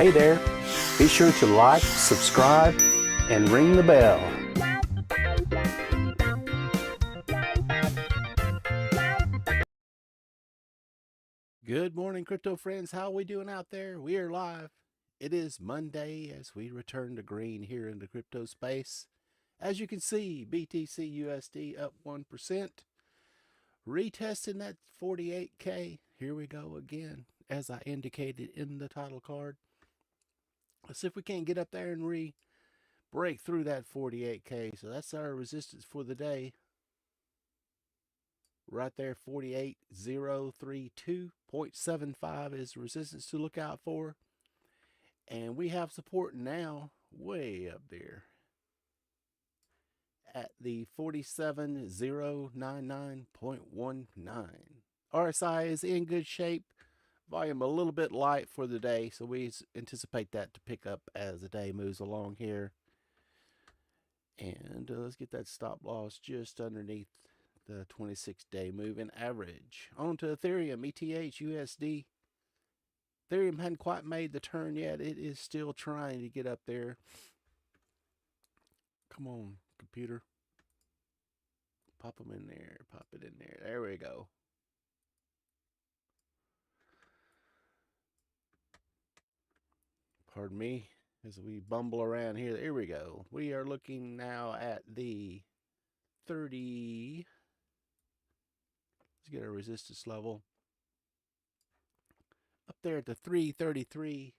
Hey there, be sure to like, subscribe, and ring the bell. Good morning, crypto friends. How are we doing out there? We are live. It is Monday as we return to green here in the crypto space. As you can see, BTC/USD up 1%. Retesting that 48K. Here we go again, as I indicated in the title card. Let's see if we can't get up there and break through that 48K. So that's our resistance for the day. Right there, 48,032.75 is resistance to look out for. And we have support now way up there at the 47,099.19. RSI is in good shape. Volume a little bit light for the day, so we anticipate that to pick up as the day moves along here. And let's get that stop loss just underneath the 26-day moving average. On to Ethereum, ETH/USD. Ethereum hadn't quite made the turn yet. It is still trying to get up there. Come on, computer. Pop them in there. Pop it in there. There we go. Pardon me as we bumble around here. There we go. We are looking now at the 30. Let's get our resistance level. Up there at the 333.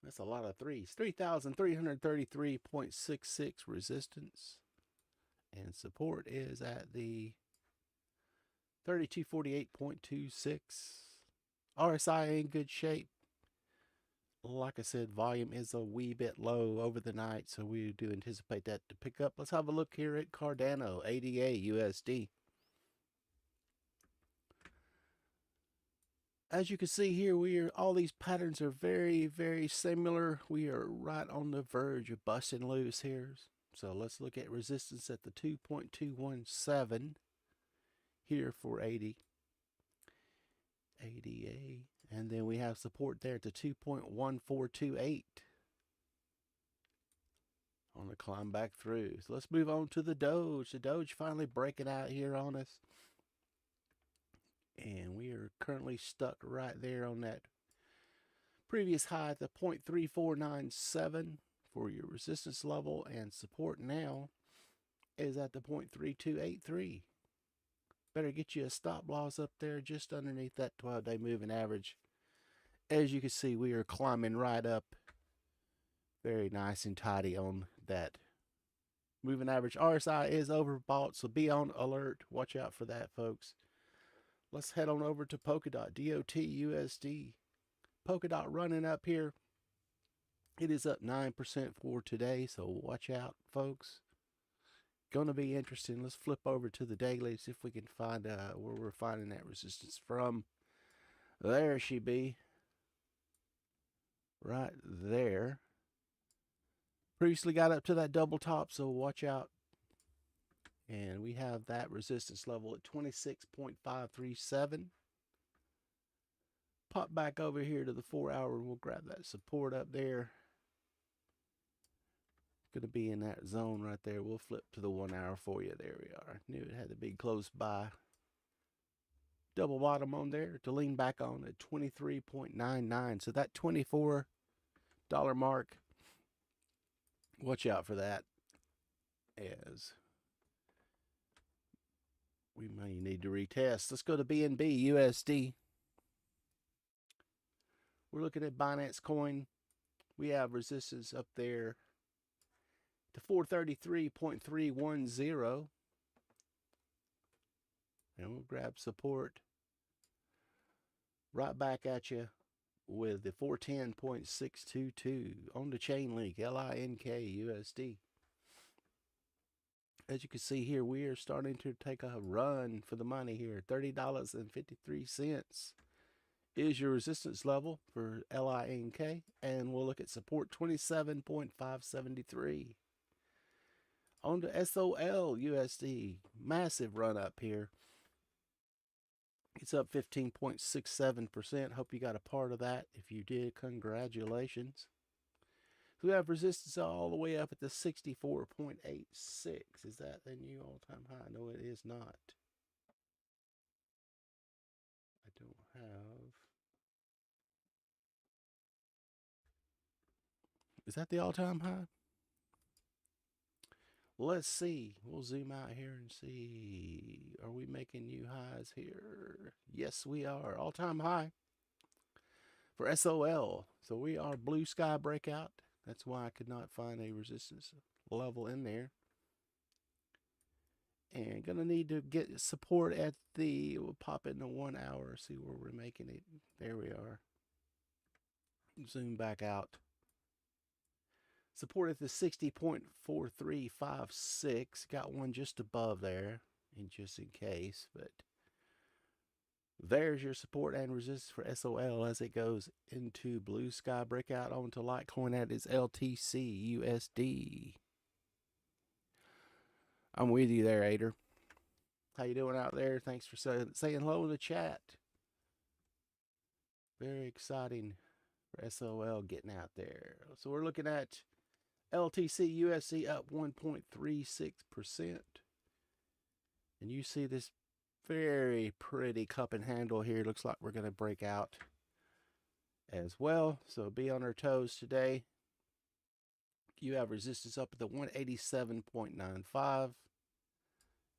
That's a lot of threes. 3,333.66 resistance. And support is at the 3248.26. RSI in good shape. Like I said, volume is a wee bit low over the night, so we do anticipate that to pick up. Let's have a look here at Cardano, ADA/USD. As you can see here, all these patterns are very, very similar. We are right on the verge of busting loose here. So let's look at resistance at the 2.217 here for ADA. And then we have support there at the 2.1428 on the climb back through. So let's move on to the Doge. The Doge finally breaking out here on us. And we are currently stuck right there on that previous high at the 0.3497 for your resistance level, and support now is at the 0.3283. Better get you a stop loss up there just underneath that 12-day moving average. As you can see, we are climbing right up very nice and tidy on that moving average. RSI is overbought, so be on alert. Watch out for that, folks. Let's head on over to PolkaDot, DOT/USD. PolkaDot running up here. It is up 9% for today, so watch out, folks. Going to be interesting. Let's flip over to the daily, see if we can find where we're finding that resistance from. There she be. Right there. Previously got up to that double top, so watch out. And we have that resistance level at 26.537. Pop back over here to the 4-hour. We'll grab that support up there. Going to be in that zone right there. We'll flip to the 1-hour for you. There we are. Knew it had to be close by. Double bottom on there to lean back on at 23.99. So that $24 mark, watch out for that, as we may need to retest. Let's go to BNB/USD. We're looking at Binance Coin. We have resistance up there to 433.310. And we'll grab support right back at you with the 410.622 on the chain link, LINK/USD. As you can see here, we are starting to take a run for the money here. $30.53 is your resistance level for LINK, and we'll look at support 27.573. On to SOL/USD, massive run up here. It's up 15.67%. Hope you got a part of that. If you did, congratulations. So we have resistance all the way up at the 64.86. Is that the new all-time high? No, it is not. I don't have. Is that the all-time high? Let's see. We'll zoom out here and see. Are we making new highs here? Yes, we are. All-time high for SOL. So we are blue sky breakout. That's why I could not find a resistance level in there. And gonna need to get support at the, we'll pop in the 1 hour, see where we're making it. There we are. Zoom back out. Support at the 60.4356. Got one just above there, and just in case, but there's your support and resistance for SOL as it goes into blue sky breakout onto Litecoin at its LTC USD. I'm with you there, Ader. How you doing out there? Thanks for saying hello in the chat. Very exciting for SOL getting out there. So we're looking at LTC USD up 1.36%. And you see this very pretty cup and handle here. Looks like we're going to break out as well. So be on our toes today. You have resistance up at the 187.95.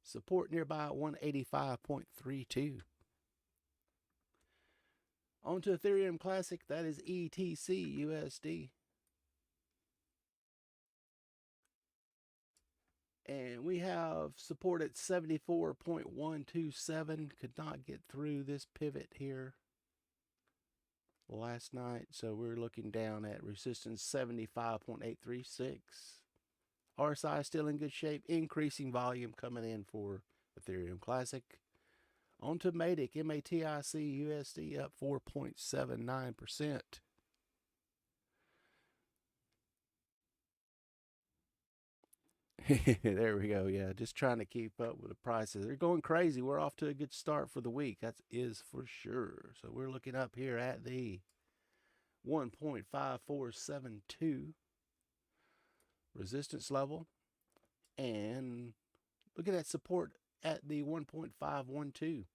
Support nearby at 185.32. On to Ethereum Classic. That is ETC USD. And we have support at 74.127. Could not get through this pivot here last night. So we're looking down at resistance 75.836. RSI still in good shape. Increasing volume coming in for Ethereum Classic. On to MATIC. MATIC USD up 4.79%. There we go. Yeah, just trying to keep up with the prices. They're going crazy. We're off to a good start for the week. That is for sure. So we're looking up here at the 1.5472 resistance level. And looking at support at the 1.512.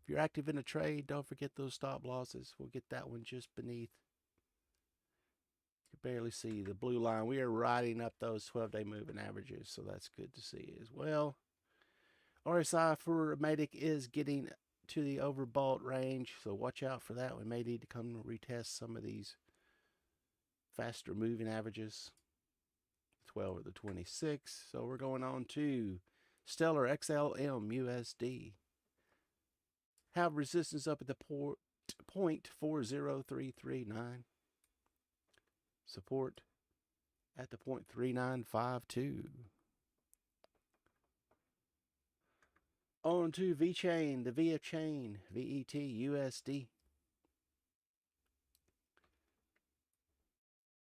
If you're active in a trade, don't forget those stop losses. We'll get that one just beneath. You can barely see the blue line. We are riding up those 12-day moving averages, so that's good to see as well. RSI for MATIC is getting to the overbought range, so watch out for that. We may need to come and retest some of these faster moving averages. 12 or the 26. So we're going on to Stellar XLM USD. Have resistance up at the 0.40339. Support at the 0.3952. On to Vechain, the Vechain, VET USD.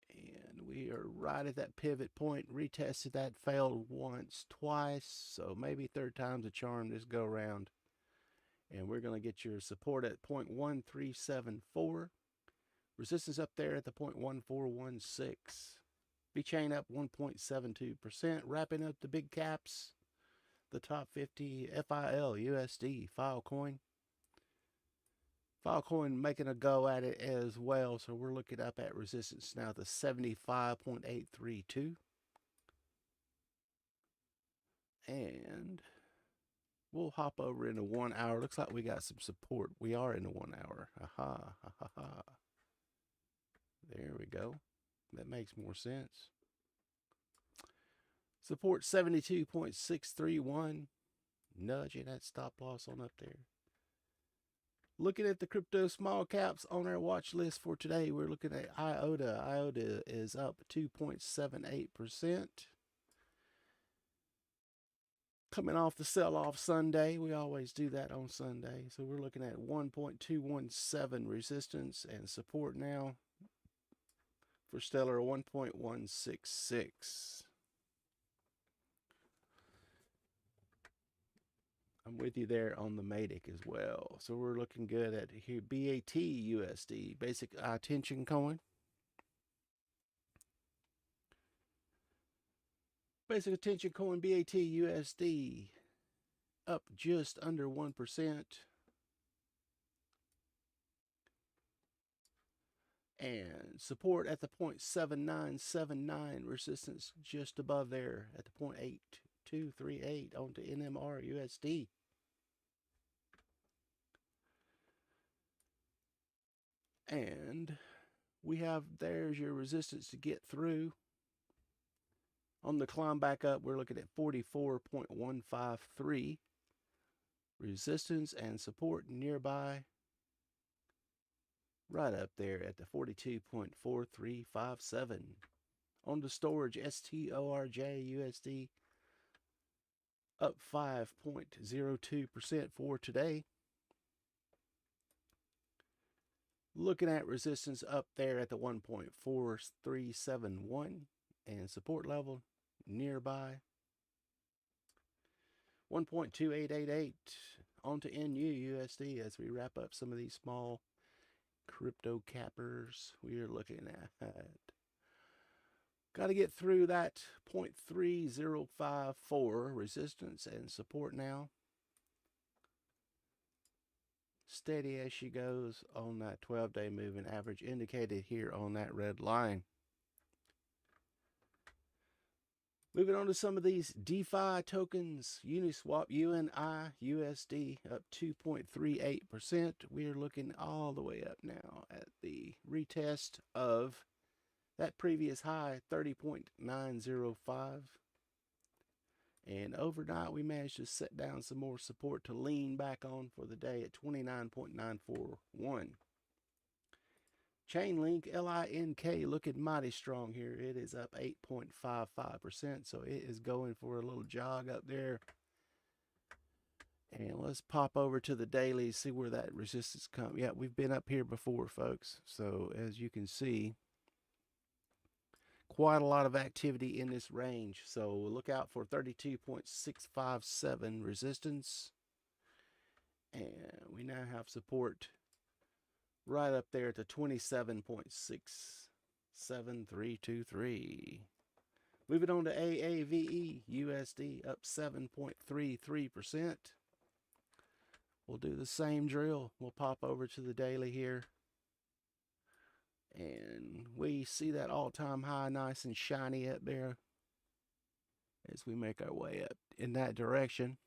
And we are right at that pivot point. Retested that, failed once, twice. So maybe third time's a charm this go round. And we're going to get your support at 0.1374. Resistance up there at the 0.1416. Vechain up 1.72%. Wrapping up the big caps. The top 50 FIL USD Filecoin. Filecoin making a go at it as well. So we're looking up at resistance now to 75.832. And we'll hop over into 1 hour. Looks like we got some support. We are in the 1 hour. Aha, ha, ha, ha. There we go. That makes more sense. Support 72.631. Nudging that stop loss on up there. Looking at the crypto small caps on our watch list for today, we're looking at IOTA. IOTA is up 2.78%. Coming off the sell-off Sunday. We always do that on Sunday. So we're looking at 1.217 resistance and support now for Stellar 1.166. I'm with you there on the MATIC as well. So we're looking good at here. BAT/USD, basic attention coin. Basic attention coin BAT/USD up just under 1%. And support at the 0.7979, resistance just above there at the 0.8238 onto NMR USD. And we have, there's your resistance to get through. On the climb back up, we're looking at 44.153. Resistance and support nearby, right up there at the 42.4357. On the Storj, STORJ USD up 5.02% for today. Looking at resistance up there at the 1.4371 and support level nearby 1.2888 onto NU USD as we wrap up some of these small crypto cappers we are looking at. Got to get through that 0.3054 resistance and support now. Steady as she goes on that 12-day moving average indicated here on that red line. Moving on to some of these DeFi tokens, Uniswap UNI USD up 2.38%. We are looking all the way up now at the retest of that previous high, 30.905. And overnight, we managed to set down some more support to lean back on for the day at 29.941. Chainlink, LINK, looking mighty strong here. It is up 8.55%, so it is going for a little jog up there. And let's pop over to the daily, see where that resistance comes. Yeah, we've been up here before, folks. So as you can see, quite a lot of activity in this range. So look out for 32.657 resistance. And we now have support right up there at the 27.67323. Moving on to AAVE USD up 7.33%. We'll do the same drill. We'll pop over to the daily here. And we see that all-time high nice and shiny up there as we make our way up in that direction.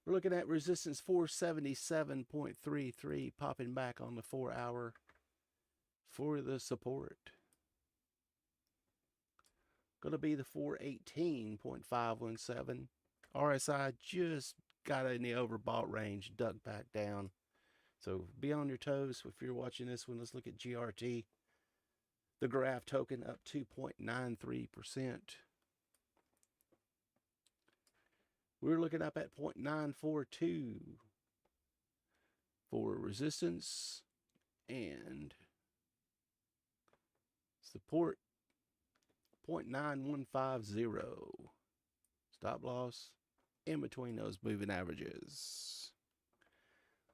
We're looking at resistance 477.33, popping back on the 4-hour for the support. Going to be the 418.517. RSI just got in the overbought range, ducked back down. So be on your toes if you're watching this one. Let's look at GRT. The graph token up 2.93%. We're looking up at 0.942 for resistance and support 0.9150. Stop loss in between those moving averages.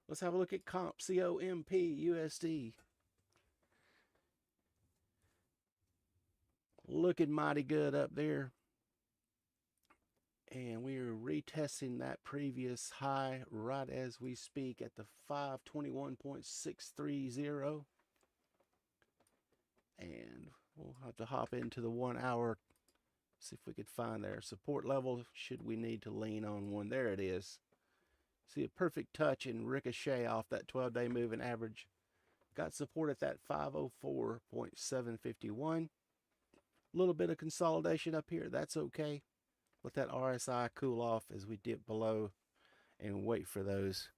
Let's have a look at comp, COMP USD. Looking mighty good up there. And we are retesting that previous high right as we speak at the 521.630. And we'll have to hop into the 1 hour, see if we could find their support level should we need to lean on one. There it is. See a perfect touch and ricochet off that 12-day moving average. Got support at that 504.751. A little bit of consolidation up here. That's okay. Let that RSI cool off as we dip below and wait for those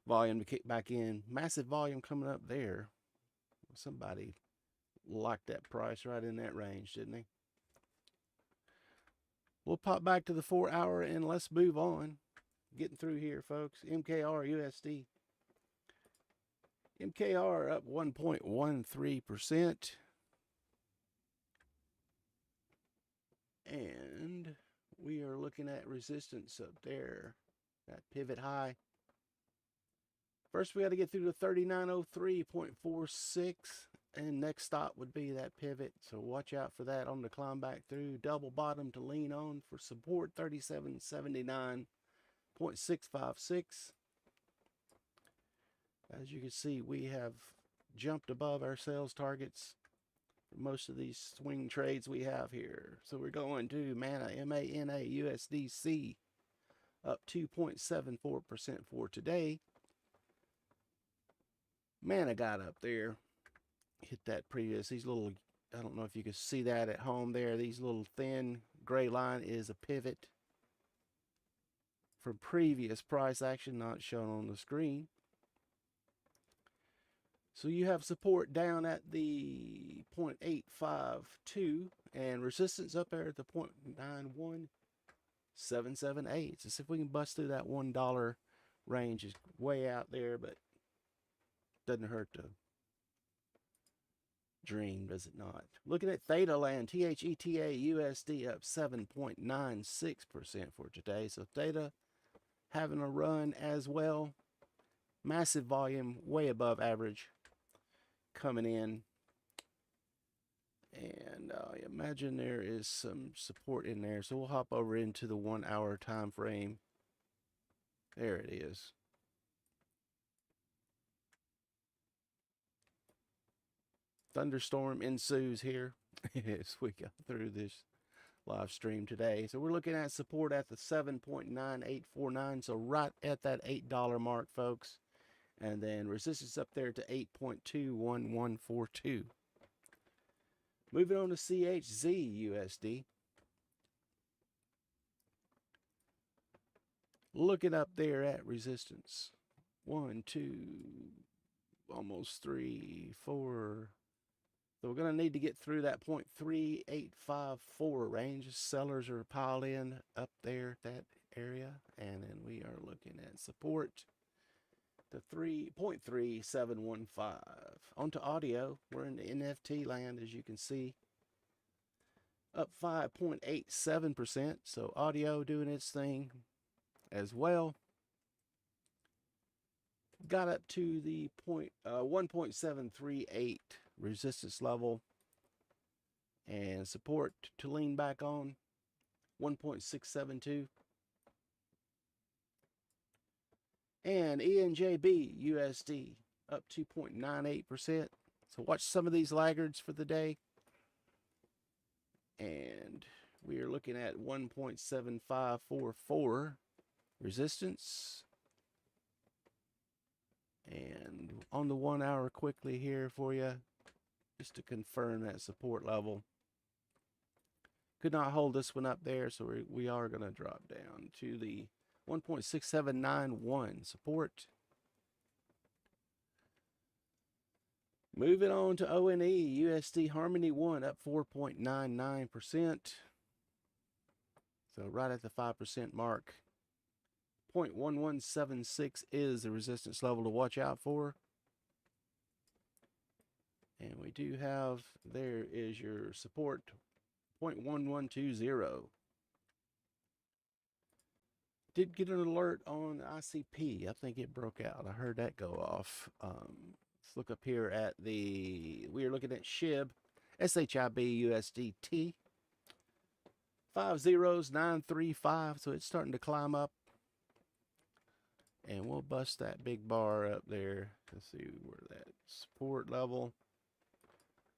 volume to kick back in. Massive volume coming up there. Somebody locked that price right in that range, didn't they? We'll pop back to the 4 hour and let's move on. Getting through here, folks. MKR USD. MKR up 1.13%. And we are looking at resistance up there That pivot high. First, we got to get through the 3903.46, and next stop would be that pivot. So watch out for that on the climb back through. Double bottom to lean on for support, 3779.656. As you can see, we have jumped above our sales targets for most of these swing trades we have here. So we're going to MANA, M-A-N-A, USDC, up 2.74% for today. MANA got up there, hit that previous, these little, I don't know if you can see that at home there, these little thin gray line is a pivot from previous price action, not shown on the screen. So you have support down at the 0.852 and resistance up there at the 0.91778. Let's see if we can bust through that $1 range. Is way out there, but doesn't hurt to dream, does it not? Looking at Theta Land, THETA USD up 7.96% for today. So Theta having a run as well. Massive volume, way above average coming in. And I imagine there is some support in there. So we'll hop over into the 1 hour time frame. There it is. Thunderstorm ensues here as we go through this live stream today. So we're looking at support at the 7.9849. So right at that $8 mark, folks. And then resistance up there to 8.21142. Moving on to CHZ USD. Looking up there at resistance. 1, 2, almost 3, 4. So we're going to need to get through that 0.3854 range. Sellers are piled in up there, that area. And then we are looking at support to 3.3715. Onto audio. We're in the NFT land, as you can see. Up 5.87%. So audio doing its thing as well. Got up to the 1.738 resistance level and support to lean back on 1.672. And ENJB USD up 2.98%. So watch some of these laggards for the day. And we are looking at 1.7544 resistance. And on the 1 hour quickly here for you, just to confirm that support level. Could not hold this one up there, so we are going to drop down to the 1.6791 support. Moving on to ONE, USD Harmony 1 up 4.99%. So right at the 5% mark. 0.1176 is the resistance level to watch out for. And we do have, there is your support, 0.1120. Did get an alert on ICP. I think it broke out. I heard that go off. Let's look up here at the, we are looking at SHIB, SHIB USDT. 50935, so it's starting to climb up. And we'll bust that big bar up there to see where that support level.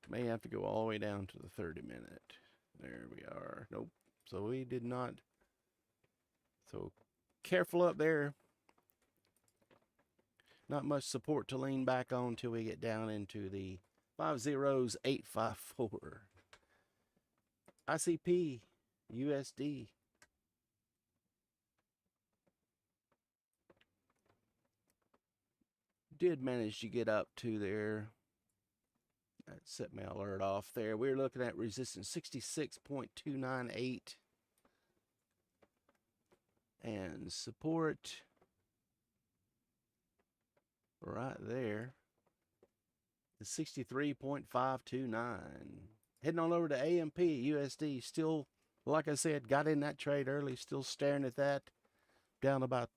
May have to go all the way down to the 30-minute. There we are. Nope. So we did not. So careful up there. Not much support to lean back on till we get down into the 50854. ICP USD. Did manage to get up to there. That set my alert off there. We're looking at resistance 66.298 and support right there is 63.529. Heading on over to AMP USD. Still, like I said, got in that trade early. Still staring at that. Down about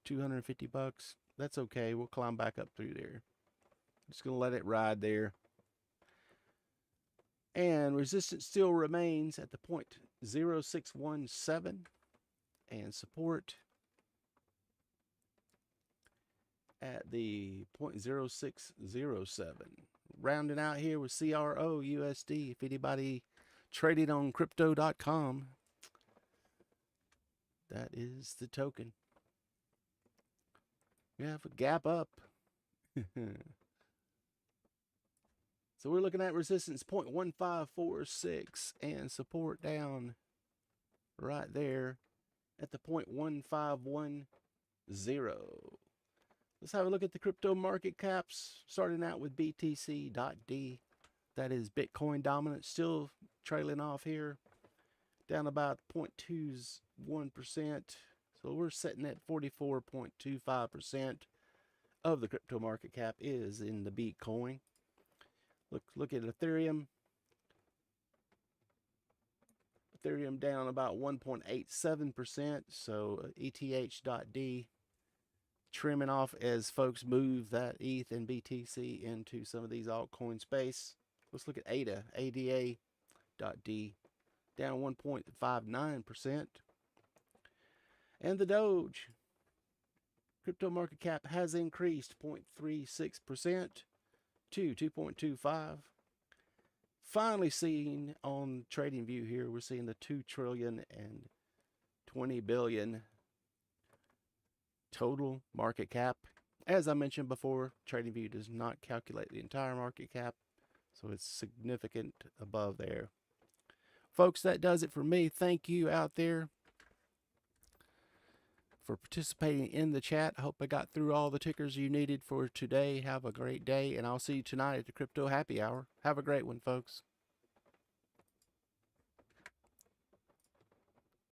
$250. That's okay. We'll climb back up through there. Just going to let it ride there. And resistance still remains at the 0.0617 and support at the 0.0607. Rounding out here with CRO USD. If anybody traded on crypto.com, that is the token. We have a gap up. So we're looking at resistance 0.1546 and support down right there at the 0.1510. Let's have a look at the crypto market caps, starting out with BTC.D. That is Bitcoin dominant, still trailing off here, down about 0.21%. So we're sitting at 44.25% of the crypto market cap is in the Bitcoin. Look at Ethereum. Ethereum down about 1.87%. So ETH.D trimming off as folks move that ETH and BTC into some of these altcoin space. Let's look at ADA. ADA.D down 1.59%. And the Doge crypto market cap has increased 0.36% to 2.25. Finally seen on TradingView here, we're seeing the 2,020 billion total market cap. As I mentioned before, TradingView does not calculate the entire market cap, so it's significant above there. Folks, that does it for me. Thank you out there for participating in the chat. I hope I got through all the tickers you needed for today. Have a great day, and I'll see you tonight at the Crypto Happy Hour. Have a great one, folks.